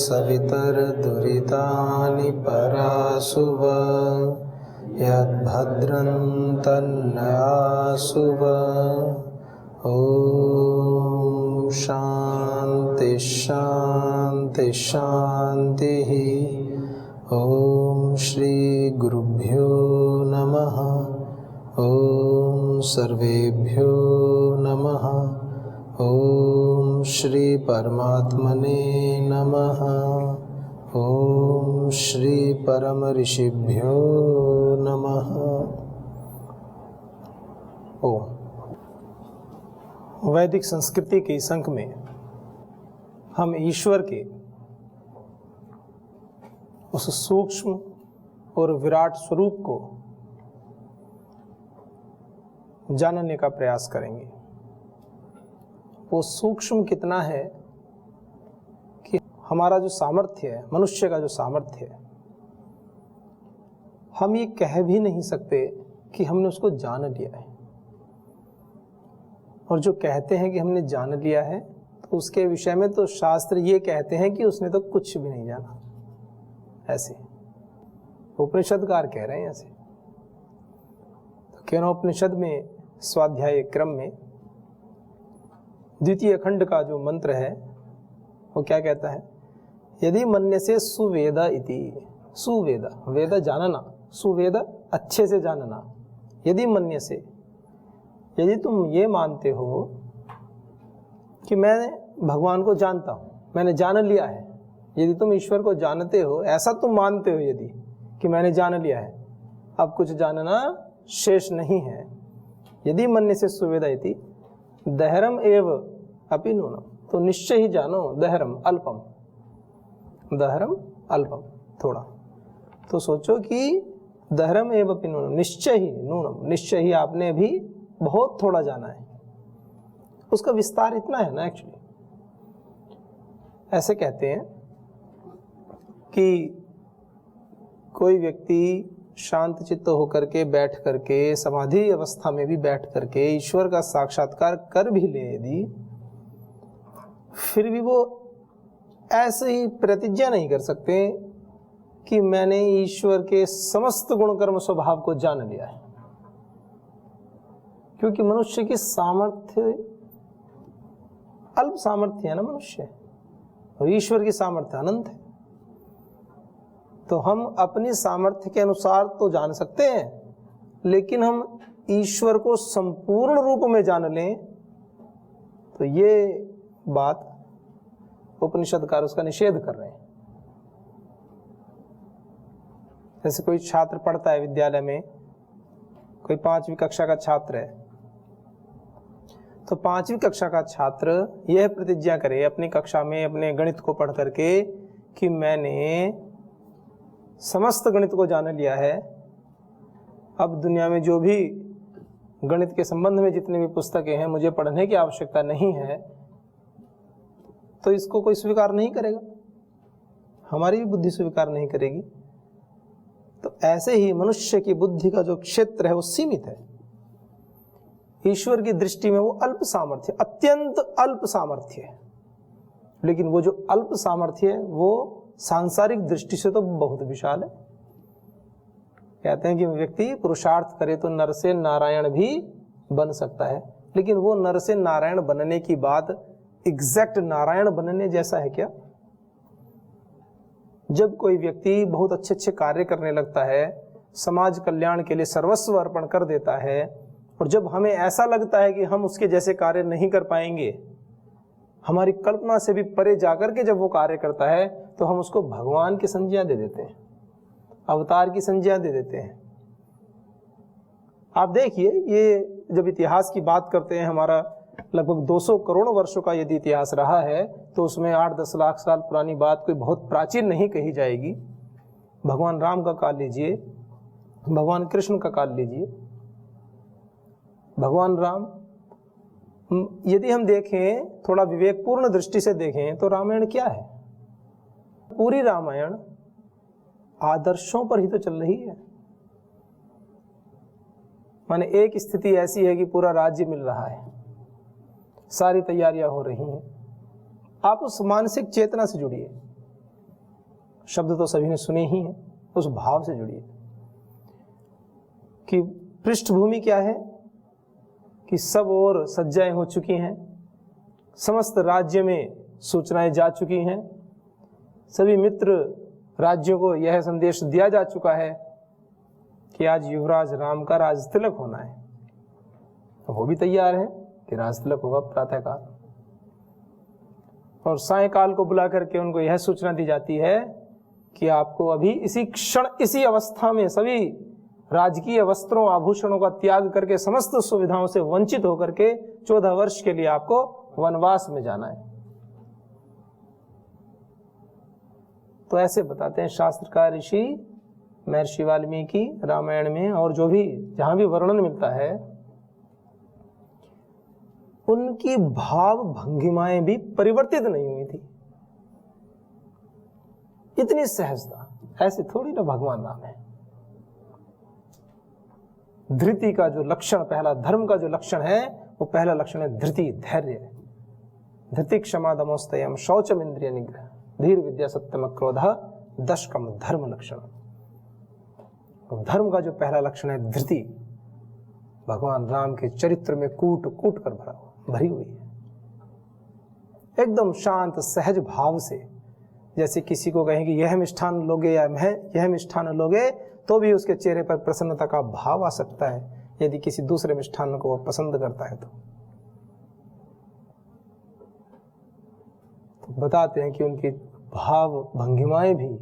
सवितर्दुरितानि परासुव यद्भद्रं तन्नयासुव। ॐ शान्ति शान्ति शान्तिः। ॐ श्री गुरुभ्यो नमः। ॐ सर्वेभ्यो नमः। ॐ श्री परमात्मने नमः। ॐ श्री परम ऋषिभ्यो नमः। ओम। वैदिक संस्कृति के इस अंक में हम ईश्वर के उस सूक्ष्म और विराट स्वरूप को जानने का प्रयास करेंगे। वो सूक्ष्म कितना है कि हमारा जो सामर्थ्य है, मनुष्य का जो सामर्थ्य है, हम ये कह भी नहीं सकते कि हमने उसको जान लिया है। और जो कहते हैं कि हमने जान लिया है, तो उसके विषय में तो शास्त्र ये कहते हैं कि उसने तो कुछ भी नहीं जाना। ऐसे उपनिषदकार कह रहे हैं ऐसे। तो केनोपनिषद में स्वाध्याय क्रम में द्वितीय खंड का जो मंत्र है वो क्या कहता है? यदि मन्यसे सुवेद इति। सुवेद, वेद जानना, सुवेद अच्छे से जानना। यदि मन्यसे, यदि तुम ये मानते हो कि मैं भगवान को जानता हूँ, मैंने जान लिया है, यदि तुम ईश्वर को जानते हो, ऐसा तुम मानते हो यदि कि मैंने जान लिया है, अब कुछ जानना शेष नहीं है। यदि मन्यसे सुवेद इति दहरम एव अपि नूनम, तो निश्चय ही जानो दहरम अल्पम, दहरम अल्पम, थोड़ा। तो सोचो कि दहरम एव अपि नूनम, निश्चय ही नूनम, निश्चय ही आपने भी बहुत थोड़ा जाना है। उसका विस्तार इतना है ना। एक्चुअली ऐसे कहते हैं कि कोई व्यक्ति शांत चित्त होकर के बैठ करके, समाधि अवस्था में भी बैठ करके ईश्वर का साक्षात्कार कर भी ले यदि, फिर भी वो ऐसे ही प्रतिज्ञा नहीं कर सकते कि मैंने ईश्वर के समस्त गुणकर्म स्वभाव को जान लिया है। क्योंकि मनुष्य की सामर्थ्य अल्प सामर्थ्य है ना मनुष्य, और ईश्वर की सामर्थ्य अनंत है। तो हम अपनी सामर्थ्य के अनुसार तो जान सकते हैं, लेकिन हम ईश्वर को संपूर्ण रूप में जान लें तो ये बात उपनिषदकार उसका निषेध कर रहे हैं। जैसे कोई छात्र पढ़ता है विद्यालय में, कोई 5वीं कक्षा का छात्र है, तो 5वीं कक्षा का छात्र यह प्रतिज्ञा करे अपनी कक्षा में अपने गणित को पढ़ करके कि मैंने समस्त गणित को जान लिया है। अब दुनिया में जो भी गणित के संबंध में जितनी भी पुस्तकें हैं मुझे पढ़ने की आवश्यकता नहीं है। तो इसको कोई स्वीकार नहीं करेगा, हमारी भी बुद्धि स्वीकार नहीं करेगी। तो ऐसे ही मनुष्य की बुद्धि का जो क्षेत्र है वो सीमित है। ईश्वर की दृष्टि में वो अल्प सामर्थ्य, अत्यंत अल्प सामर्थ्य है। लेकिन वो जो अल्प सामर्थ्य है वो सांसारिक दृष्टि से तो बहुत विशाल है। कहते हैं कि व्यक्ति पुरुषार्थ करे तो नर से नारायण भी बन सकता है, लेकिन वो नर से नारायण बनने की बात एग्जैक्ट नारायण बनने जैसा है क्या? जब कोई व्यक्ति बहुत अच्छे अच्छे कार्य करने लगता है, समाज कल्याण के लिए सर्वस्व अर्पण कर देता है, और जब हमें ऐसा लगता है कि हम उसके जैसे कार्य नहीं कर पाएंगे, हमारी कल्पना से भी परे जाकर के जब वो कार्य करता है, तो हम उसको भगवान की संज्ञा दे देते हैं, अवतार की संज्ञा दे देते हैं। आप देखिए, ये जब इतिहास की बात करते हैं, हमारा लगभग 200 करोड़ वर्षों का यदि इतिहास रहा है, तो उसमें 8-10 लाख साल पुरानी बात कोई बहुत प्राचीन नहीं कही जाएगी। भगवान राम का काल लीजिए, भगवान कृष्ण का काल लीजिए। भगवान राम, यदि हम देखें, थोड़ा विवेकपूर्ण दृष्टि से देखें, तो रामायण क्या है? पूरी रामायण आदर्शों पर ही तो चल रही है। माने एक स्थिति ऐसी है कि पूरा राज्य मिल रहा है, सारी तैयारियां हो रही हैं। आप उस मानसिक चेतना से जुड़िए। शब्द तो सभी ने सुने ही हैं, उस भाव से जुड़िए कि पृष्ठभूमि क्या है कि सब ओर सज्जाएं हो चुकी हैं, समस्त राज्य में सूचनाएं जा चुकी हैं, सभी मित्र राज्यों को यह संदेश दिया जा चुका है कि आज युवराज राम का राज तिलक होना है। तो वो भी तैयार है कि राज तिलक होगा प्रातःकाल, और सायंकाल को बुला करके उनको यह सूचना दी जाती है कि आपको अभी इसी क्षण इसी अवस्था में सभी राजकीय वस्त्रों आभूषणों का त्याग करके समस्त सुविधाओं से वंचित होकर के 14 वर्ष के लिए आपको वनवास में जाना है। तो ऐसे बताते हैं शास्त्रकार ऋषि महर्षि वाल्मीकि रामायण में, और जो भी जहां भी वर्णन मिलता है उनकी भाव भंगिमाएं भी परिवर्तित नहीं हुई थी। इतनी सहजता, ऐसे थोड़ी ना भगवान राम है। धृति का जो लक्षण, पहला धर्म का जो लक्षण है, वो पहला लक्षण है धृति, धैर्य। धृति क्षमा दमोस्तयम शौचम इंद्रिय निग्रह धीर विद्या सत्यम क्रोध दशकम धर्म लक्षण। धर्म का जो पहला लक्षण है धृति, भगवान राम के चरित्र में कूट कूट कर भरी हुई है, एकदम शांत सहज भाव से। जैसे किसी को कहें कि यह मिष्ठान लोगे या मैं यह मिष्ठान लोगे, तो भी उसके चेहरे पर प्रसन्नता का भाव आ सकता है यदि किसी दूसरे मिष्ठान को वो पसंद करता है। तो बताते हैं कि उनकी भाव भंगिमाएं भी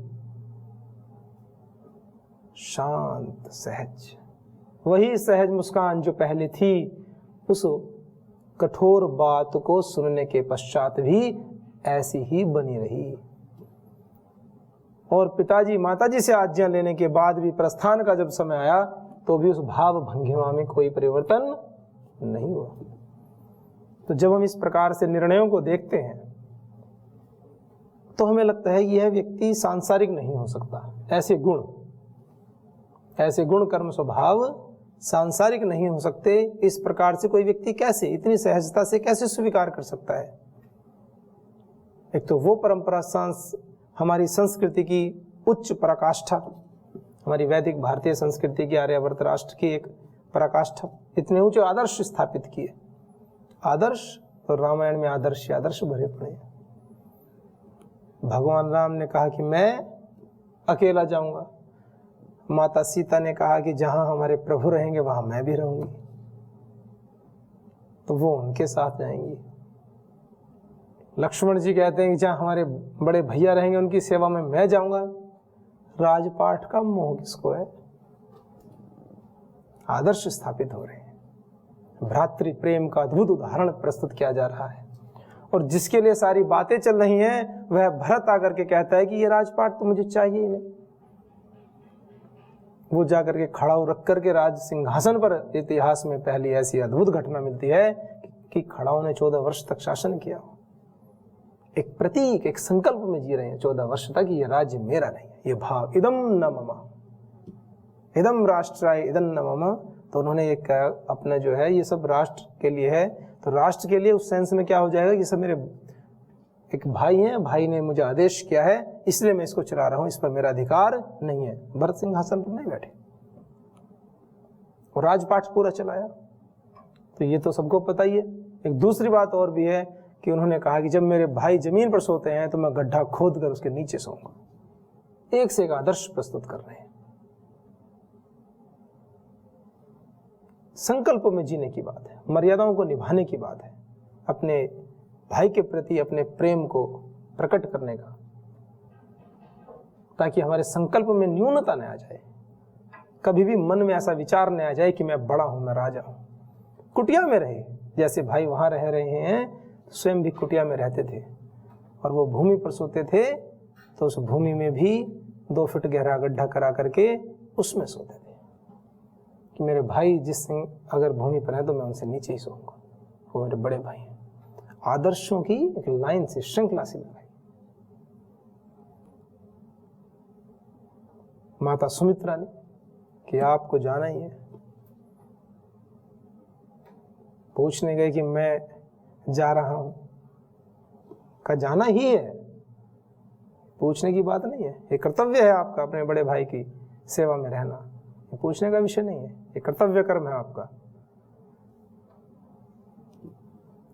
शांत सहज, वही सहज मुस्कान जो पहले थी उस कठोर बात को सुनने के पश्चात भी ऐसी ही बनी रही। और पिताजी माताजी से आज्ञा लेने के बाद भी प्रस्थान का जब समय आया तो भी उस भाव भंगिमा में कोई परिवर्तन नहीं हुआ। तो जब हम इस प्रकार से निर्णयों को देखते हैं तो हमें लगता है यह व्यक्ति सांसारिक नहीं हो सकता। ऐसे गुण कर्म स्वभाव सांसारिक नहीं हो सकते। इस प्रकार से कोई व्यक्ति कैसे इतनी सहजता से कैसे स्वीकार कर सकता है? एक तो वो परंपरा हमारी संस्कृति की उच्च पराकाष्ठा, हमारी वैदिक भारतीय संस्कृति की आर्यावर्त राष्ट्र की एक पराकाष्ठा, इतने ऊंचे आदर्श स्थापित किए। आदर्श तो रामायण में आदर्श आदर्श भरे पड़े। भगवान राम ने कहा कि मैं अकेला जाऊंगा, माता सीता ने कहा कि जहां हमारे प्रभु रहेंगे वहां मैं भी रहूंगी, तो वो उनके साथ जाएंगी। लक्ष्मण जी कहते हैं कि जहां हमारे बड़े भैया रहेंगे उनकी सेवा में मैं जाऊंगा। राजपाट का मोह किसको है? आदर्श स्थापित हो रहे हैं। भ्रातृ प्रेम का अद्भुत उदाहरण प्रस्तुत किया जा रहा है, और जिसके लिए सारी बातें चल रही हैं वह भरत आकर के कहता है कि ये राजपाट तो मुझे चाहिए ही नहीं। वो जाकर के खड़ा रख करके राज सिंहासन पर, इतिहास में पहली ऐसी अद्भुत घटना मिलती है कि खड़ाऊ ने 14 वर्ष तक शासन किया। एक प्रतीक, एक संकल्प में जी रहे हैं 14 वर्ष तक, ये राज्य मेरा नहीं है। ये भाव इदम न मम, इदम राष्ट्राय इदम न मम। तो उन्होंने एक अपना जो है ये सब राष्ट्र के लिए है, तो राष्ट्र के लिए उस सेंस में क्या हो जाएगा, ये सब मेरे एक भाई हैं, भाई ने मुझे आदेश किया है इसलिए मैं इसको चला रहा हूं, इस पर मेरा अधिकार नहीं है। भरत सिंहासन पर नहीं बैठे और राजपाट पूरा चलाया, तो ये तो सबको पता ही है। एक दूसरी बात और भी है कि उन्होंने कहा कि जब मेरे भाई जमीन पर सोते हैं तो मैं गड्ढा खोद कर उसके नीचे सोऊंगा। एक से एक आदर्श प्रस्तुत कर रहे हैं। संकल्प में जीने की बात है, मर्यादाओं को निभाने की बात है, अपने भाई के प्रति अपने प्रेम को प्रकट करने का, ताकि हमारे संकल्प में न्यूनता न आ जाए। कभी भी मन में ऐसा विचार न आ जाए कि मैं बड़ा हूं, मैं राजा हूं। कुटिया में रहे, जैसे भाई वहां रह रहे हैं, स्वयं भी कुटिया में रहते थे और वो भूमि पर सोते थे, तो उस भूमि में भी 2 फीट गहरा गड्ढा करा करके उसमें सोते थे कि मेरे भाई अगर भूमि पर है तो मैं उनसे नीचे ही सोऊंगा, वो मेरे बड़े भाई हैं। आदर्शों की एक लाइन से, श्रृंखला से लगाई। माता सुमित्रा ने कि आपको जाना ही है, पूछने गए कि मैं जा रहा हूं, का जाना ही है, पूछने की बात नहीं है, ये कर्तव्य है आपका अपने बड़े भाई की सेवा में रहना, ये पूछने का विषय नहीं है, ये कर्तव्य कर्म है आपका।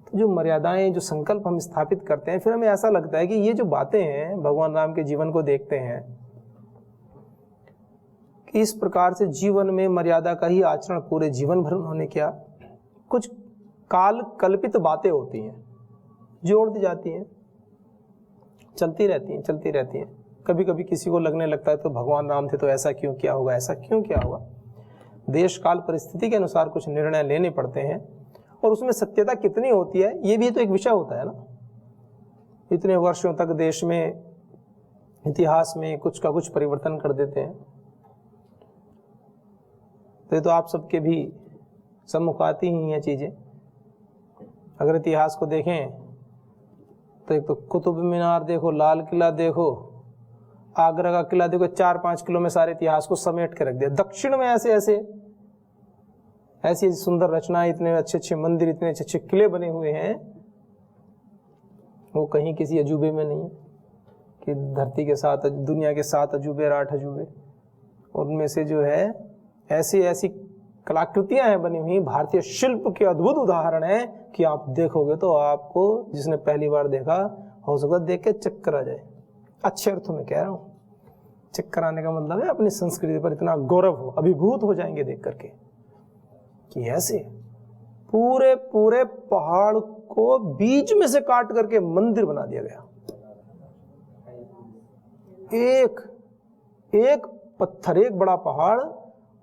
तो जो मर्यादाएं, जो संकल्प हम स्थापित करते हैं, फिर हमें ऐसा लगता है कि ये जो बातें हैं भगवान राम के जीवन को देखते हैं कि इस प्रकार से जीवन में मर्यादा का ही आचरण पूरे जीवन भर उन्होंने किया। कुछ काल कल्पित बातें होती हैं, जोड़ दी जाती हैं, चलती रहती हैं। कभी कभी किसी को लगने लगता है तो भगवान राम थे तो ऐसा क्यों किया होगा, ऐसा क्यों किया होगा। देश काल परिस्थिति के अनुसार कुछ निर्णय लेने पड़ते हैं, और उसमें सत्यता कितनी होती है ये भी तो एक विषय होता है ना। इतने वर्षों तक देश में, इतिहास में कुछ का कुछ परिवर्तन कर देते हैं। तो ये तो आप सबके भी सम्मुख आती ही हैं चीजें। अगर इतिहास को देखें तो एक तो कुतुब मीनार देखो, लाल किला देखो, आगरा का किला देखो, 4-5 किलो में सारे इतिहास को समेट के रख दिया। दक्षिण में ऐसी सुंदर रचनाएं, इतने अच्छे अच्छे मंदिर, इतने अच्छे अच्छे किले बने हुए हैं, वो कहीं किसी अजूबे में नहीं है कि धरती के 7 दुनिया के 7 अजूबे, 8 अजूबे, उनमें से जो है ऐसी ऐसी कलाकृतियां हैं बनी हुई, भारतीय शिल्प के अद्भुत उदाहरण है कि आप देखोगे तो आपको, जिसने पहली बार देखा हो सकता है देख के चक्कर आ जाए। अच्छे अर्थों में कह रहा हूँ, चक्कर आने का मतलब है अपनी संस्कृति पर इतना गौरव हो, अभिभूत हो जाएंगे देख करके कि ऐसे पूरे पूरे पहाड़ को बीच में से काट करके मंदिर बना दिया गया। एक पत्थर, एक बड़ा पहाड़,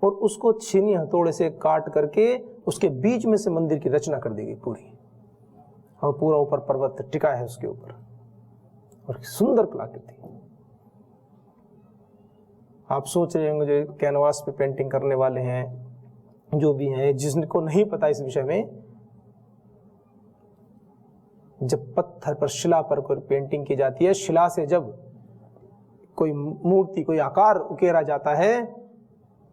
और उसको छीनी हथौड़े से काट करके उसके बीच में से मंदिर की रचना कर दी गई पूरी, और पूरा ऊपर पर्वत टिका है उसके ऊपर, और सुंदर कलाकृति। आप सोच रहे होंगे जो कैनवास पे पेंटिंग करने वाले हैं, जो भी हैं, जिसको नहीं पता इस विषय में, जब पत्थर पर, शिला पर कोई पेंटिंग की जाती है, शिला से जब कोई मूर्ति, कोई आकार उकेरा जाता है,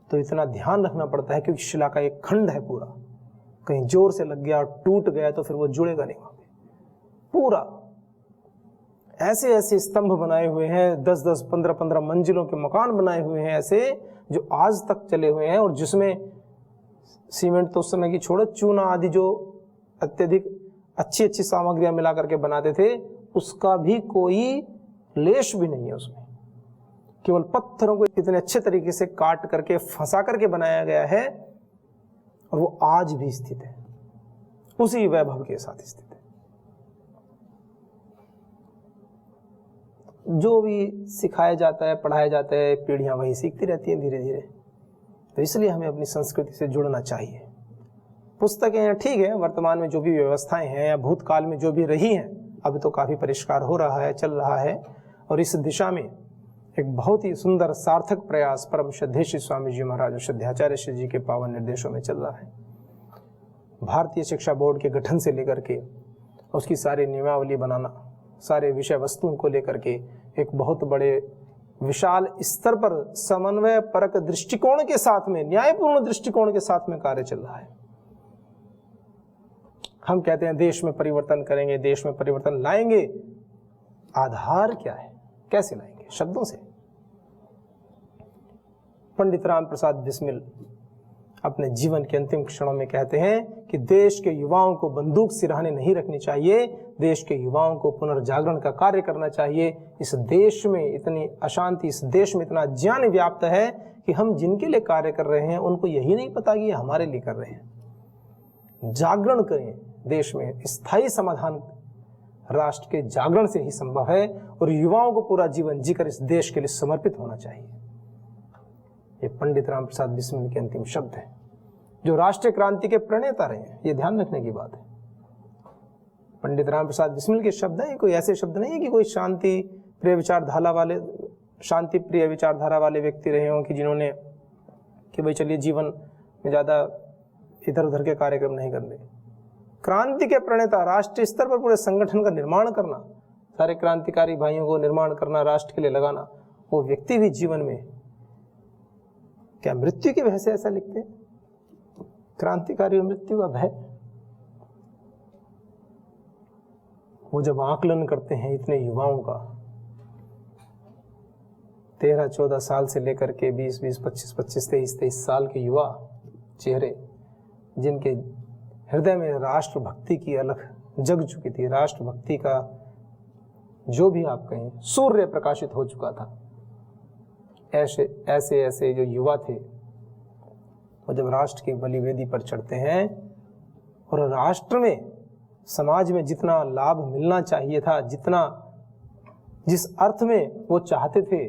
तो इतना ध्यान रखना पड़ता है क्योंकि शिला का एक खंड है पूरा, कहीं जोर से लग गया और टूट गया तो फिर वो जुड़ेगा नहीं वहां पे। पूरा ऐसे ऐसे स्तंभ बनाए हुए हैं, 10-10, 15-15 मंजिलों के मकान बनाए हुए हैं ऐसे, जो आज तक चले हुए हैं, और जिसमें सीमेंट तो उस समय की छोड़ो, चूना आदि जो अत्यधिक अच्छी अच्छी सामग्रियां मिला करके बनाते थे, उसका भी कोई लेश भी नहीं है उसमें। केवल पत्थरों को इतने अच्छे तरीके से काट करके, फंसा करके बनाया गया है, और वो आज भी स्थित है, उसी वैभव के साथ स्थित है। जो भी सिखाया जाता है, पढ़ाया जाता है, पीढ़ियां वही सीखती रहती हैं धीरे धीरे। तो इसलिए हमें अपनी संस्कृति से जुड़ना चाहिए। पुस्तकें ठीक है, वर्तमान में जो भी व्यवस्थाएं हैं, या भूतकाल में जो भी रही हैं, अब तो काफी परिष्कार हो रहा है, चल रहा है, और इस दिशा में एक बहुत ही सुंदर सार्थक प्रयास परम श्रद्धेय श्री स्वामी जी महाराज और श्रद्धाचार्य श्री जी के पावन निर्देशों में चल रहा है। भारतीय शिक्षा बोर्ड के गठन से लेकर के उसकी सारी नियमावली बनाना, सारे विषय वस्तुओं को लेकर के एक बहुत बड़े विशाल स्तर पर समन्वय परक दृष्टिकोण के साथ में, न्यायपूर्ण दृष्टिकोण के साथ में कार्य चल रहा है। हम कहते हैं देश में परिवर्तन करेंगे, देश में परिवर्तन लाएंगे। आधार क्या है, कैसे लाएंगे? शब्दों से। पंडित राम प्रसाद बिस्मिल अपने जीवन के अंतिम क्षणों में कहते हैं कि देश के युवाओं को बंदूक सिरहाने नहीं रखनी चाहिए, देश के युवाओं को पुनर्जागरण का कार्य करना चाहिए। इस देश में इतनी अशांति, इस देश में इतना अज्ञान व्याप्त है कि हम जिनके लिए कार्य कर रहे हैं उनको यही नहीं पता कि ये हमारे लिए कर रहे हैं। जागरण करें, देश में स्थायी समाधान राष्ट्र के जागरण से ही संभव है, और युवाओं को पूरा जीवन जीकर इस देश के लिए समर्पित होना चाहिए। ये पंडित राम प्रसाद बिस्मिल के अंतिम शब्द हैं, जो राष्ट्रीय क्रांति के प्रणेता रहे हैं। ये ध्यान रखने की बात है। पंडित राम प्रसाद बिस्मिल के शब्द हैं, कोई ऐसे शब्द नहीं है कि कोई शांति प्रिय विचारधारा वाले व्यक्ति रहे हों कि जिन्होंने कि भाई चलिए जीवन में ज्यादा इधर उधर के कार्यक्रम नहीं करने। क्रांति के प्रणेता, राष्ट्रीय स्तर पर पूरे संगठन का निर्माण करना, सारे क्रांतिकारी भाइयों को निर्माण करना, राष्ट्र के लिए लगाना, वो व्यक्ति भी जीवन में क्या मृत्यु के भय से ऐसा लिखते हैं? क्रांतिकारी मृत्यु का भय। वो जब आकलन करते हैं इतने युवाओं का, 13-14 साल से लेकर के 20-20, 25-25, 23-23 साल के युवा चेहरे, जिनके हृदय में राष्ट्रभक्ति की अलख जग चुकी थी, राष्ट्रभक्ति का जो भी आप कहें सूर्य प्रकाशित हो चुका था। ऐसे जो युवा थे वो जब राष्ट्र की बलिवेदी पर चढ़ते हैं और राष्ट्र में, समाज में जितना लाभ मिलना चाहिए था, जिस अर्थ में वो चाहते थे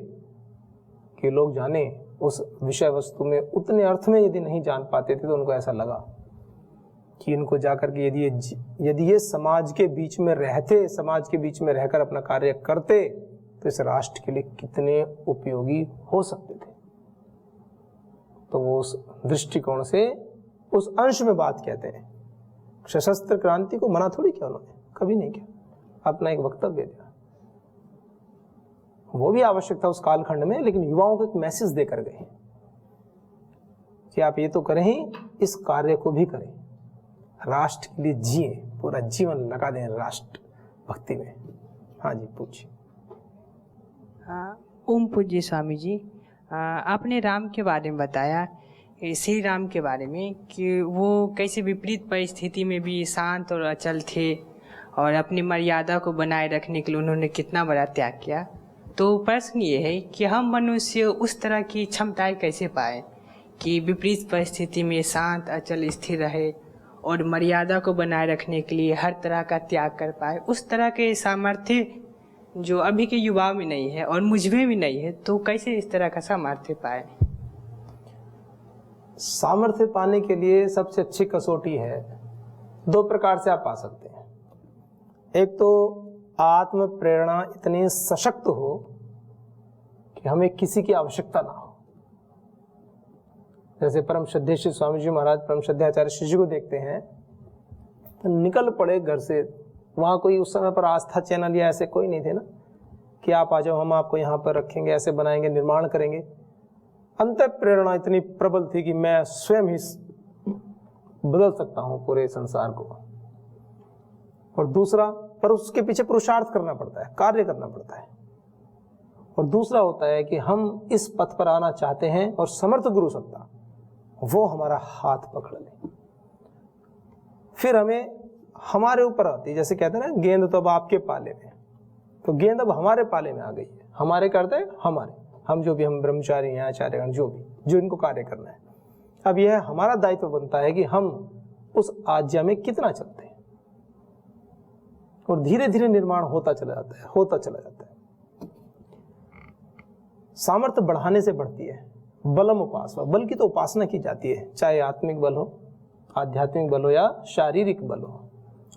कि लोग जाने, उस विषय वस्तु में उतने अर्थ में यदि नहीं जान पाते थे, तो उनको ऐसा लगा कि इनको जाकर के यदि ये समाज के बीच में रहते, समाज के बीच में रहकर अपना कार्य करते, तो इस राष्ट्र के लिए कितने उपयोगी हो सकते थे। तो वो उस दृष्टिकोण से उस अंश में बात कहते हैं। सशस्त्र क्रांति को मना थोड़ी किया उन्होंने, कभी नहीं किया, अपना एक वक्तव्य दिया। वो भी आवश्यक था उस कालखंड में, लेकिन युवाओं को एक मैसेज देकर गए कि आप ये तो करें ही, इस कार्य को भी करें, राष्ट्र के लिए जिए, पूरा जीवन लगा दें राष्ट्र भक्ति में। हाँ जी, पूछिए। ओम पूज्य स्वामी जी, आपने राम के बारे में बताया, श्री राम के बारे में, कि वो कैसे विपरीत परिस्थिति में भी शांत और अचल थे और अपनी मर्यादा को बनाए रखने के लिए उन्होंने कितना बड़ा त्याग किया। तो प्रश्न ये है कि हम मनुष्य उस तरह की क्षमताएं कैसे पाए कि विपरीत परिस्थिति में शांत अचल स्थिर रहे और मर्यादा को बनाए रखने के लिए हर तरह का त्याग कर पाए। उस तरह के सामर्थ्य जो अभी के युवा में नहीं है और मुझ में भी नहीं है, तो कैसे इस तरह का सामर्थ्य पाए? सामर्थ्य पाने के लिए सबसे अच्छी कसौटी है, दो प्रकार से आप पा सकते हैं। एक तो आत्म प्रेरणा इतनी सशक्त हो कि हमें किसी की आवश्यकता ना हो। जैसे परम श्रद्धेय श्री स्वामी जी महाराज, परम श्रद्धेय आचार्य श्री जी को देखते हैं तो निकल पड़े घर से। वहाँ कोई उस समय पर आस्था चैनल या ऐसे कोई नहीं थे ना कि आप आ जाओ, हम आपको यहाँ पर रखेंगे, ऐसे बनाएंगे, निर्माण करेंगे। अंत प्रेरणा इतनी प्रबल थी कि मैं स्वयं ही बदल सकता हूँ पूरे संसार को। और दूसरा, पर उसके पीछे पुरुषार्थ करना पड़ता है, कार्य करना पड़ता है। और दूसरा होता है कि हम इस पथ पर आना चाहते हैं और समर्थ गुरु सत्ता वो हमारा हाथ पकड़ ले, फिर हमें हमारे ऊपर आती है। जैसे कहते हैं ना, गेंद तो अब आपके पाले में, तो गेंद अब हमारे पाले में आ गई है। हमारे करते हैं हमारे, हम जो भी, हम ब्रह्मचारी हैं, आचार्यगण, जो इनको कार्य करना है। अब यह हमारा दायित्व बनता है कि हम उस आज्ञा में कितना चलते हैं। और धीरे धीरे निर्माण होता चला जाता है। सामर्थ्य बढ़ाने से बढ़ती है। बलम उपासना, बल की तो उपासना की जाती है, चाहे आत्मिक बल हो, आध्यात्मिक बल हो या शारीरिक बल हो।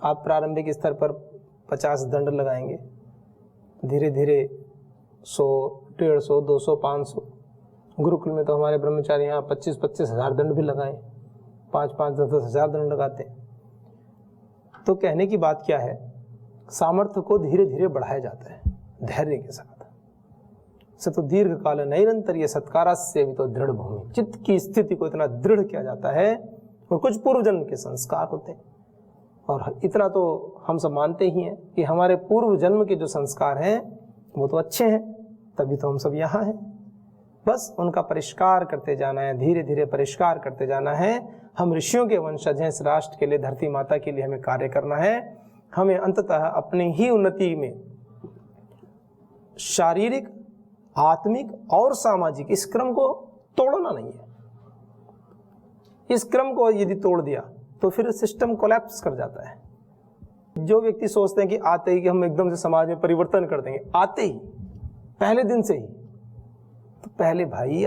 आप प्रारंभिक स्तर पर 50 दंड लगाएंगे, धीरे धीरे 100, 150, 200, 500। गुरुकुल में तो हमारे ब्रह्मचारी यहाँ 25-25 हज़ार दंड भी लगाएं, 5-5, 10-10 हज़ार दंड लगाते हैं। तो कहने की बात क्या है, सामर्थ्य को धीरे धीरे बढ़ाया जाता है धैर्य के साथ। से तो दीर्घ काल निरंतर ये सत्कारा से भी तो दृढ़ भूमि, चित्त की स्थिति को इतना दृढ़ किया जाता है। और कुछ पूर्व जन्म के संस्कार होते हैं, और इतना तो हम सब मानते ही हैं कि हमारे पूर्व जन्म के जो संस्कार हैं वो तो अच्छे हैं, तभी तो हम सब यहाँ हैं। बस उनका परिष्कार करते जाना है, धीरे धीरे परिष्कार करते जाना है। हम ऋषियों के वंशज हैं, इस राष्ट्र के लिए, धरती माता के लिए हमें कार्य करना है। हमें अंततः अपनी ही उन्नति में शारीरिक, आत्मिक और सामाजिक इस क्रम को तोड़ना नहीं है। इस क्रम को यदि तोड़ दिया तो फिर सिस्टम कोलैप्स कर जाता है। जो व्यक्ति सोचते हैं कि आते ही कि हम एकदम से समाज में परिवर्तन कर देंगे, आते ही पहले दिन से ही, तो पहले भाई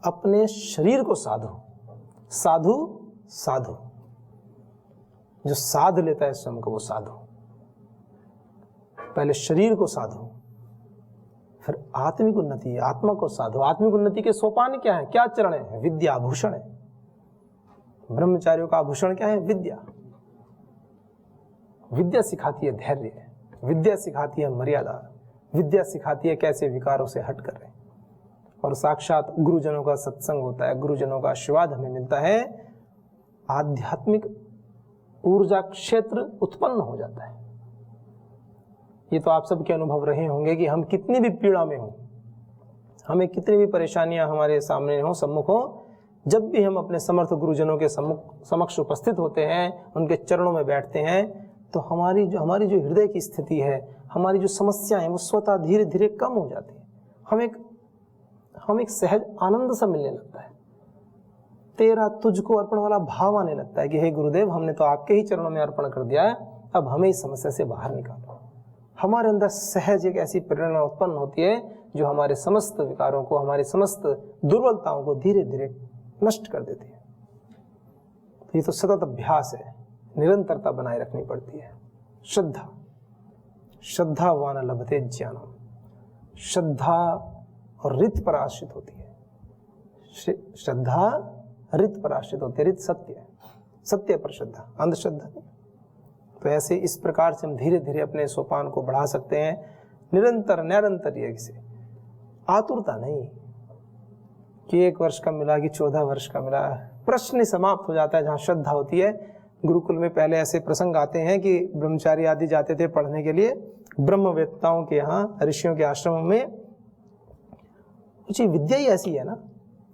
अपने शरीर को साधो। जो साध लेता है स्वयं को वो साधो। पहले शरीर को साधो, फिर आत्मिक उन्नति, आत्मा को साधो। आत्मिक उन्नति के सोपान क्या है, क्या चरण है? विद्या आभूषण है। ब्रह्मचारियों का आभूषण क्या है? विद्या। विद्या सिखाती है धैर्य, विद्या सिखाती है मर्यादा, विद्या सिखाती है कैसे विकारों से हट कर रहे। और साक्षात गुरुजनों का सत्संग होता है, गुरुजनों का आशीर्वाद हमें मिलता है, आध्यात्मिक ऊर्जा क्षेत्र उत्पन्न हो जाता है। ये तो आप सबके अनुभव रहे होंगे कि हम कितनी भी पीड़ा में हों, हमें कितनी भी परेशानियां हमारे सामने हो, सम्मुख हो, जब भी हम अपने समर्थ गुरुजनों के समक्ष उपस्थित होते हैं, उनके चरणों में बैठते हैं, तो हमारी जो हृदय की स्थिति है, हमारी जो समस्याएं हैं, वो स्वतः धीरे धीरे कम हो जाती है। हम एक सहज आनंद सा मिलने लगता है, तेरा तुझको अर्पण वाला भाव आने लगता है कि हे गुरुदेव, हमने तो आपके ही चरणों में अर्पण कर दिया है, अब हमें इस समस्या से बाहर निकालो। हमारे अंदर सहज एक ऐसी प्रेरणा उत्पन्न होती है जो हमारे समस्त विकारों को, हमारी समस्त दुर्बलताओं को धीरे धीरे नष्ट कर देती है। तो ये तो सतत अभ्यास है, निरंतरता बनाए रखनी पड़ती है। श्रद्धावान लभते ज्ञानम, श्रद्धा और रित पर आश्रित होती है। श्रद्धा रित पर आश्रित होती है। रित सत्य है, सत्य पर श्रद्धा, अंधश्रद्धा नहीं। तो ऐसे इस प्रकार से हम धीरे धीरे अपने सोपान को बढ़ा सकते हैं, निरंतर योग से। आतुरता नहीं कि 1 वर्ष का मिला कि 14 वर्ष का मिला, प्रश्न समाप्त हो जाता है जहाँ श्रद्धा होती है। गुरुकुल में पहले ऐसे प्रसंग आते हैं कि ब्रह्मचारी आदि जाते थे पढ़ने के लिए ब्रह्मवेत्ताओं के यहाँ, ऋषियों के आश्रम में। कुछ विद्या ही ऐसी है ना,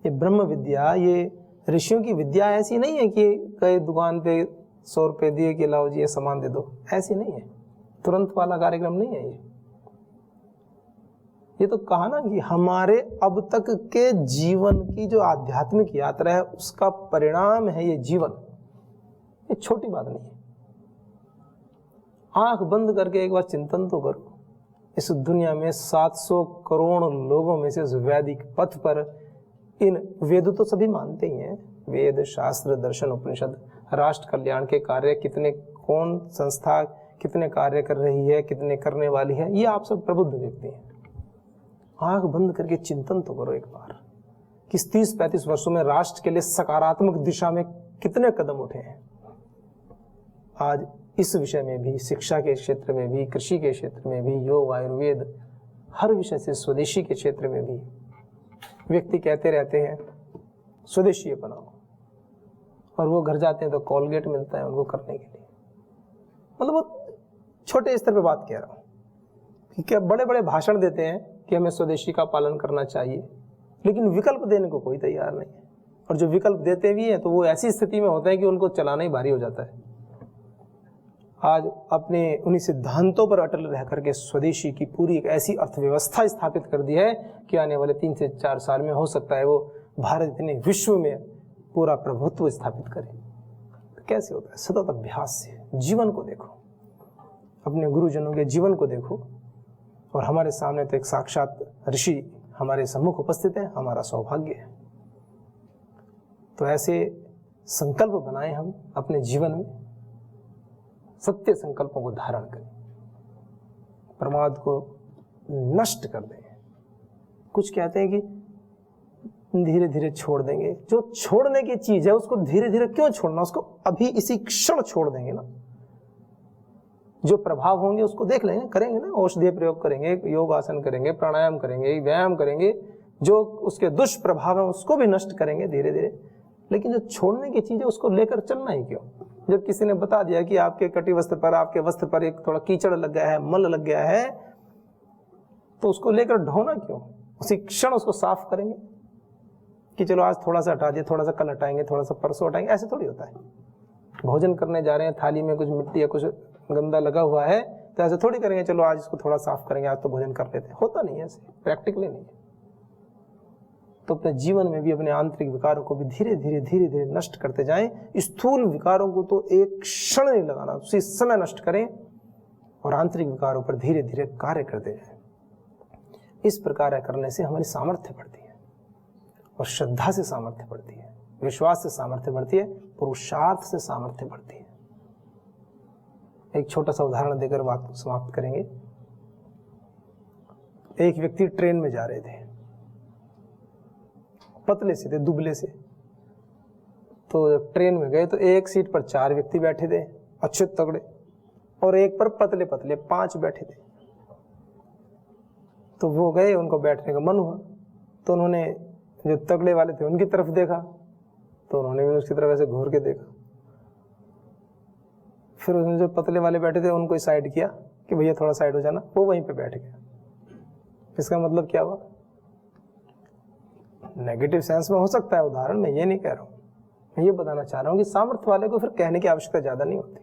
ये ब्रह्म विद्या, ये ऋषियों की विद्या ऐसी नहीं है कि कई दुकान पे 100 रुपये दिए कि लाओ जी ये सामान दे दो, ऐसी नहीं है, तुरंत वाला कार्यक्रम नहीं है ये तो कहा ना कि हमारे अब तक के जीवन की जो आध्यात्मिक यात्रा है उसका परिणाम है ये जीवन। ये छोटी बात नहीं है। आंख बंद करके एक बार चिंतन तो करो, इस दुनिया में 700 करोड़ लोगों में से इस वैदिक पथ पर, इन वेद तो सभी मानते ही हैं, वेद शास्त्र दर्शन उपनिषद, राष्ट्र कल्याण के कार्य कितने, कौन संस्था कितने कार्य कर रही है, कितने करने वाली है, ये आप सब प्रबुद्ध व्यक्ति हैं। आंख बंद करके चिंतन तो करो एक बार कि 30-35 वर्षों में राष्ट्र के लिए सकारात्मक दिशा में कितने कदम उठे हैं। आज इस विषय में भी, शिक्षा के क्षेत्र में भी, कृषि के क्षेत्र में भी, योग आयुर्वेद, हर विषय से स्वदेशी के क्षेत्र में भी व्यक्ति कहते रहते हैं स्वदेशी बनाओ, और वो घर जाते हैं तो कोलगेट मिलता है उनको करने के लिए। मतलब वो छोटे स्तर पे बात कह रहा हूँ कि क्या बड़े बड़े भाषण देते हैं कि हमें स्वदेशी का पालन करना चाहिए, लेकिन विकल्प देने को कोई तैयार नहीं है। और जो विकल्प देते भी हैं तो वो ऐसी स्थिति में होते हैं कि उनको चलाना ही भारी हो जाता है। आज अपने उन्हीं सिद्धांतों पर अटल रह करके स्वदेशी की पूरी एक ऐसी अर्थव्यवस्था स्थापित कर दी है कि आने वाले 3 से 4 साल में हो सकता है वो भारत इतने विश्व में पूरा प्रभुत्व स्थापित करे। तो कैसे होता है? सतत अभ्यास से। जीवन को देखो, अपने गुरुजनों के जीवन को देखो, और हमारे सामने तो एक साक्षात ऋषि हमारे सम्मुख उपस्थित है, हमारा सौभाग्य है। तो ऐसे संकल्प बनाए हम अपने जीवन में, सत्य संकल्पों को धारण करें, प्रमाद को नष्ट कर दें। कुछ कहते हैं कि धीरे धीरे छोड़ देंगे। जो छोड़ने की चीज है उसको धीरे धीरे क्यों छोड़ना, उसको अभी इसी क्षण छोड़ देंगे ना। जो प्रभाव होंगे उसको देख लेंगे, करेंगे ना, औषधीय प्रयोग करेंगे, योग आसन करेंगे, प्राणायाम करेंगे, व्यायाम करेंगे, जो उसके दुष्प्रभाव है उसको भी नष्ट करेंगे धीरे धीरे। लेकिन जो छोड़ने की चीज है उसको लेकर चलना ही क्यों? जब किसी ने बता दिया कि आपके कटी वस्त्र पर, आपके वस्त्र पर एक थोड़ा कीचड़ लग गया है, मल लग गया है, तो उसको लेकर ढोना क्यों? उसी क्षण उसको साफ करेंगे कि चलो आज थोड़ा सा हटा दिया, थोड़ा सा कल हटाएंगे, थोड़ा सा परसों हटाएंगे। ऐसे थोड़ी होता है। भोजन करने जा रहे हैं, थाली में कुछ मिट्टी या कुछ गंदा लगा हुआ है, तो ऐसे थोड़ी करेंगे चलो आज इसको थोड़ा साफ करेंगे, आज तो भोजन कर लेते हैं। होता नहीं है ऐसे, प्रैक्टिकली नहीं है। तो अपने जीवन में भी अपने आंतरिक विकारों को भी धीरे धीरे नष्ट करते जाएं। स्थूल विकारों को तो एक क्षण नहीं लगाना, उसी समय नष्ट करें, और आंतरिक विकारों पर धीरे धीरे कार्य करते जाएं। इस प्रकार करने से हमारी सामर्थ्य बढ़ती है, और श्रद्धा से सामर्थ्य बढ़ती है, विश्वास से सामर्थ्य बढ़ती है, पुरुषार्थ से सामर्थ्य बढ़ती है। एक छोटा सा उदाहरण देकर बात को समाप्त करेंगे। एक व्यक्ति ट्रेन में जा रहे थे, पतले से थे, दुबले से। तो जब ट्रेन में गए तो एक सीट पर 4 व्यक्ति बैठे थे, अच्छे तगड़े, और एक पर पतले पतले 5 बैठे थे। तो वो गए, उनको बैठने का मन हुआ, तो उन्होंने जो तगड़े वाले थे उनकी तरफ देखा, तो उन्होंने भी उसकी तरफ ऐसे घूर के देखा। फिर उसने जो पतले वाले बैठे थे उनको साइड किया कि भैया थोड़ा साइड हो जाना, वो वहीं पे बैठ गया। इसका मतलब क्या हुआ नेगेटिव सेंस में हो सकता है उदाहरण, मैं ये नहीं कह रहा हूँ, मैं ये बताना चाह रहा हूँ कि सामर्थ्य वाले को फिर कहने की आवश्यकता ज़्यादा नहीं होती।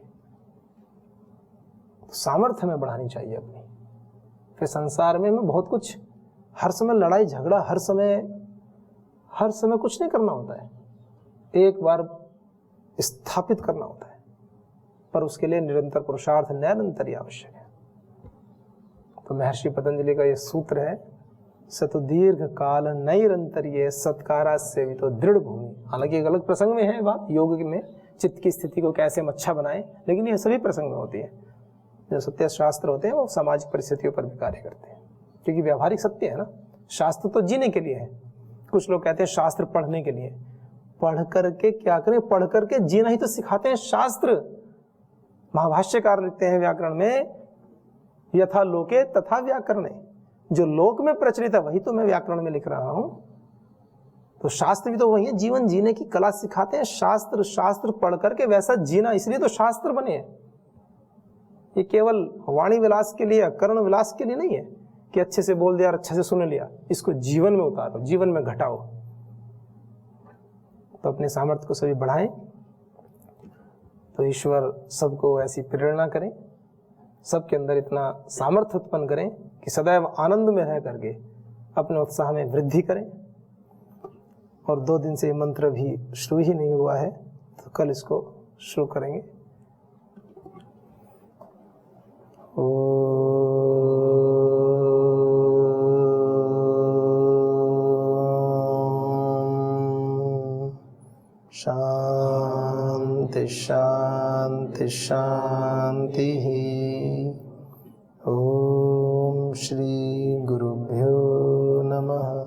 तो सामर्थ्य हमें बढ़ानी चाहिए अपनी। फिर संसार में हमें बहुत कुछ, हर समय लड़ाई झगड़ा, हर समय कुछ नहीं करना होता है, एक बार स्थापित करना होता है, पर उसके लिए निरंतर पुरुषार्थ, निरंतर ही आवश्यक है। तो महर्षि पतंजलि का ये सूत्र है, सतु दीर्घ काल नैरंतर्ये सत्कारा सेवितो दृढ़ भूमि। हालांकि एक अलग प्रसंग में है बात, योग में चित्त की स्थिति को कैसे हम अच्छा बनाएं, लेकिन ये सभी प्रसंग में होती है। जो सत्य शास्त्र होते हैं वो सामाजिक परिस्थितियों पर भी कार्य करते हैं, क्योंकि व्यावहारिक सत्य है ना। शास्त्र तो जीने के लिए है, कुछ लोग कहते हैं शास्त्र पढ़ने के लिए। पढ़ करके क्या करें, पढ़ करके जीना ही तो सिखाते हैं शास्त्र। महाभाष्यकार लिखते हैं व्याकरण में, यथा लोके तथा व्याकरणे, जो लोक में प्रचलित है वही तो मैं व्याकरण में लिख रहा हूं। तो शास्त्र भी तो वही है, जीवन जीने की कला सिखाते हैं शास्त्र। शास्त्र पढ़ करके वैसा जीना, इसलिए तो शास्त्र बने हैं। ये केवल वाणी विलास के लिए, कर्ण विलास के लिए नहीं है कि अच्छे से बोल दिया और अच्छे से सुन लिया। इसको जीवन में उतारो, जीवन में घटाओ। तो अपने सामर्थ्य को सभी बढ़ाएं। तो ईश्वर सबको ऐसी प्रेरणा करें, सबके अंदर इतना सामर्थ्य उत्पन्न करें कि सदैव आनंद में रह करके अपने उत्साह में वृद्धि करें। और 2 दिन से ये मंत्र भी शुरू ही नहीं हुआ है, तो कल इसको शुरू करेंगे। शांति शांति शांति। ओम श्री गुरुभ्यो नमः।